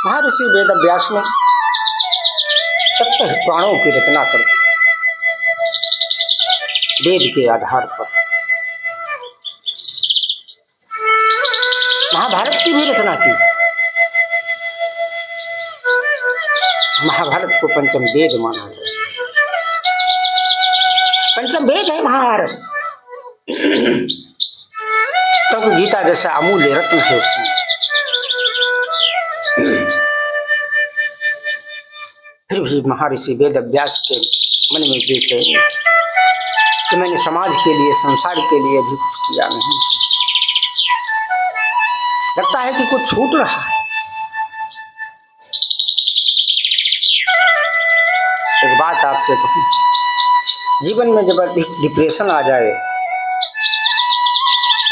महर्षि वेद व्यास ने 70 पुराणों की रचना कर दी। वेद के आधार पर महाभारत की भी रचना की। महाभारत को पंचम वेद माना जाए। पंचम वेद है महाभारत, क्योंकि गीता जैसा अमूल्य रत्न है उसमें। फिर भी महर्षि वेद व्यास के मन में बेचैनी कि मैंने समाज के लिए, संसार के लिए भी कुछ किया नहीं। लगता है कि कुछ छूट रहा है। एक बात आपसे कहूं, जीवन में जब अधिक डिप्रेशन आ जाए,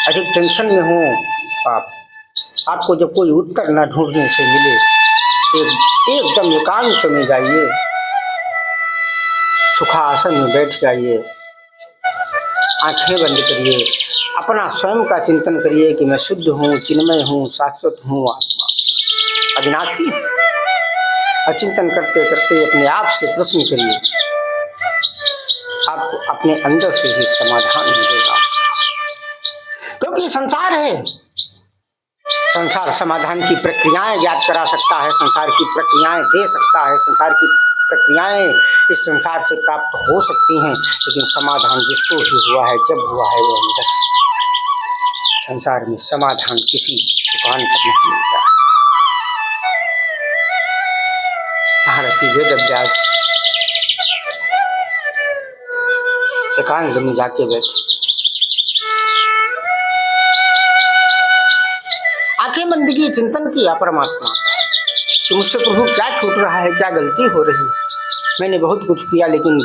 अधिक टेंशन में हो आपको जब कोई उत्तर न ढूंढने से मिले, एकदम एकांत में जाइए, सुखासन में बैठ जाइए, आंखें बंद करिए, अपना स्वयं का चिंतन करिए कि मैं शुद्ध हूँ, चिन्मय हूँ, शाश्वत हूँ, आत्मा अविनाशी। और चिंतन करते करते अपने आप से प्रश्न करिए, आपको अपने अंदर से ही समाधान मिलेगा। क्योंकि संसार है, संसार समाधान की प्रक्रियाएं ज्ञात करा सकता है, संसार की प्रक्रियाएं दे सकता है, संसार की प्रक्रियाएं इस संसार से प्राप्त हो सकती हैं, लेकिन समाधान जिसको भी हुआ है, जब हुआ है, वो अंदर से। संसार में समाधान किसी दुकान पर नहीं मिलता। महर्षि वेद व्यास एकांत में जाके बैठे, आंखें बंद की, चिंतन किया परमात्मा कि मुझसे प्रभु क्या छूट रहा है, क्या गलती हो रही है। मैंने बहुत कुछ किया, लेकिन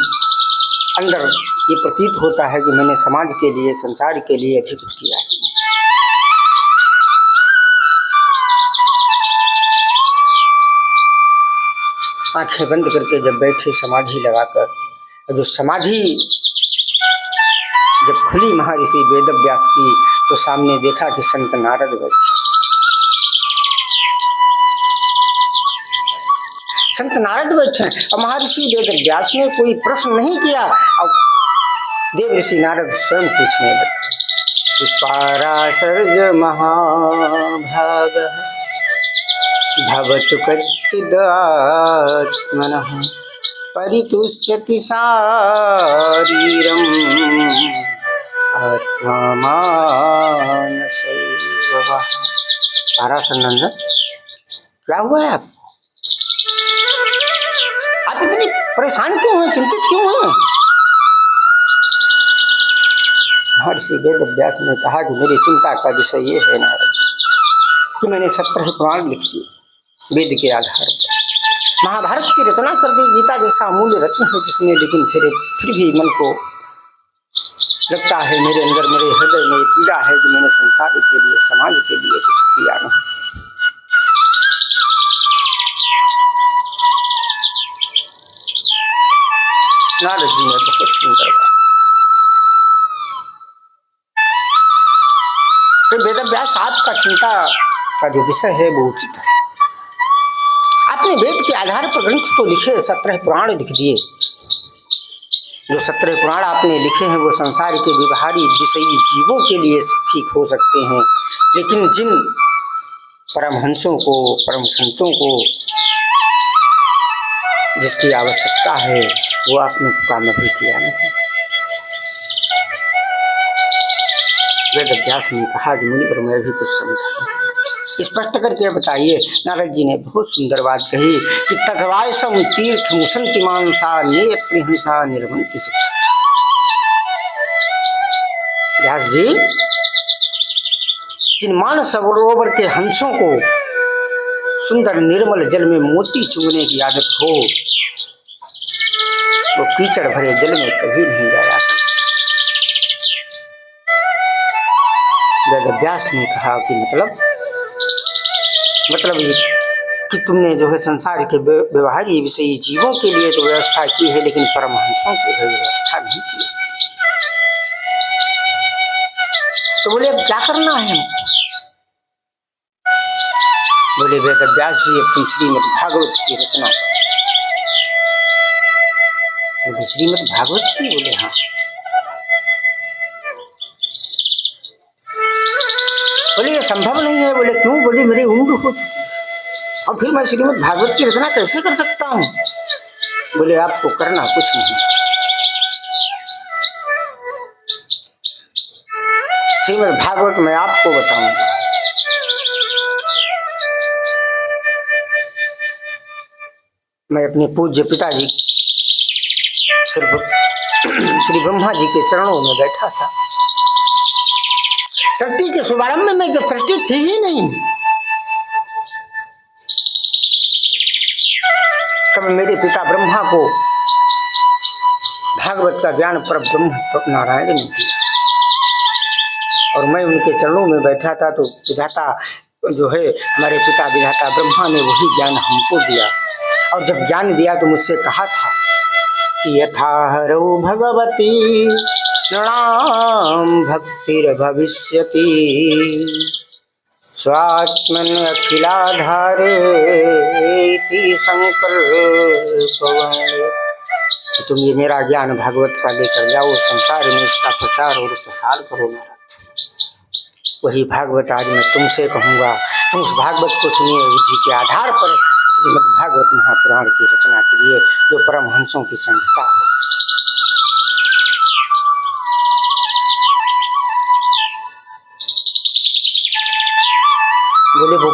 अंदर ये प्रतीत होता है कि मैंने समाज के लिए, संसार के लिए भी कुछ किया है। आंखें बंद करके जब बैठे समाधि लगाकर, जो समाधि जब खुली महर्षि वेद व्यास की, तो सामने देखा कि संत नारद बैठे। संत नारद बैठे और महर्षि वेद व्यास ने कोई प्रश्न नहीं किया, और देव ऋषि नारद स्वयं पूछने लगे कि पाराशर्य महाभाग भवतु कच्चिदात्मनः परितुष्यति शारीरम् आत्मा मानसैव। पाराशर नंदन, क्या हुआ है आपको? आप इतनी परेशान क्यों हैं, चिंतित क्यों हैं? महर्षि वेद व्यास ने कहा कि मेरी चिंता का विषय ये है नारद जी कि मैंने 17 पुराण लिख दिए वेद के आधार पर, महाभारत की रचना कर दी, गीता जैसा अमूल्य रत्न है जिसने, लेकिन फिर भी मन को लगता है, मेरे अंदर, मेरे हृदय में पीड़ा है कि मैंने संसार के लिए, समाज के लिए कुछ किया नहीं। नारद जी ने बहुत सुंदर बात, तो वेद व्यास आपका चिंता का जो विषय है वो उचित है। आपने वेद के आधार पर ग्रंथ तो लिखे, 17 पुराण लिख दिए। जो 17 पुराण आपने लिखे हैं वो संसार के व्यवहारी विषयी जीवों के लिए ठीक हो सकते हैं, लेकिन जिन परमहंसों को, परम संतों को जिसकी आवश्यकता है, वो आपने काम भी किया नहीं। वेद व्यास ने कहा कि मुनिवर मैं भी कुछ समझा नहीं, स्पष्ट करके बताइए। नारद जी ने बहुत सुंदर बात कही कि तथवायसम तीर्थ मुसंति मानसा नेत्र हिंसा निर्वंति शिक्षा। व्यास जी, जिन मानस सरोवर के हंसों को सुंदर निर्मल जल में मोती चुगने की आदत हो, वो कीचड़ भरे जल में कभी नहीं जाया। वेद व्यास ने कहा कि मतलब ये कि तुमने जो है संसार के व्यवहारी विषयी जीवों के लिए तो व्यवस्था की है, लेकिन परमहंसों की व्यवस्था नहीं की। तो बोले अब क्या करना है? बोले वेदव्यास जी अब तुम श्रीमद् भागवत की रचना करो। बोले श्रीमद् भागवत की? बोले हाँ। बोले ये संभव नहीं है। बोले क्यों? बोले मेरी उम्र हो चुकी है और फिर मैं श्रीमद् भागवत की रचना कैसे कर सकता हूँ? बोले आपको करना कुछ नहीं, श्रीमद् भागवत मैं आपको बताऊंगा। मैं अपने पूज्य पिताजी श्री ब्रह्मा जी के चरणों में बैठा था। सृष्टि के शुभारंभ में जब सृष्टि थी ही नहीं, तब मेरे पिता ब्रह्मा को भागवत का ज्ञान पर ब्रह्म नारायण ने दिया और मैं उनके चरणों में बैठा था। तो विधाता जो है हमारे पिता विधाता ब्रह्मा ने वही ज्ञान हमको दिया। और जब ज्ञान दिया तो मुझसे कहा था कि यथा हरौ भगवती नृणां भक्तिर्भविष्यति स्वात्मन अखिलाधारे इति संकल्पवन्। तुम ये मेरा ज्ञान भागवत का लेकर जाओ, संसार में इसका प्रचार और प्रसार करो महाराज। वही भागवत आज मैं तुमसे कहूँगा, तुम उस भागवत को सुनिए, उसी के आधार पर श्रीमद् भागवत महापुराण की रचना करिए जो परमहंसों की संहिता हो। बोले वो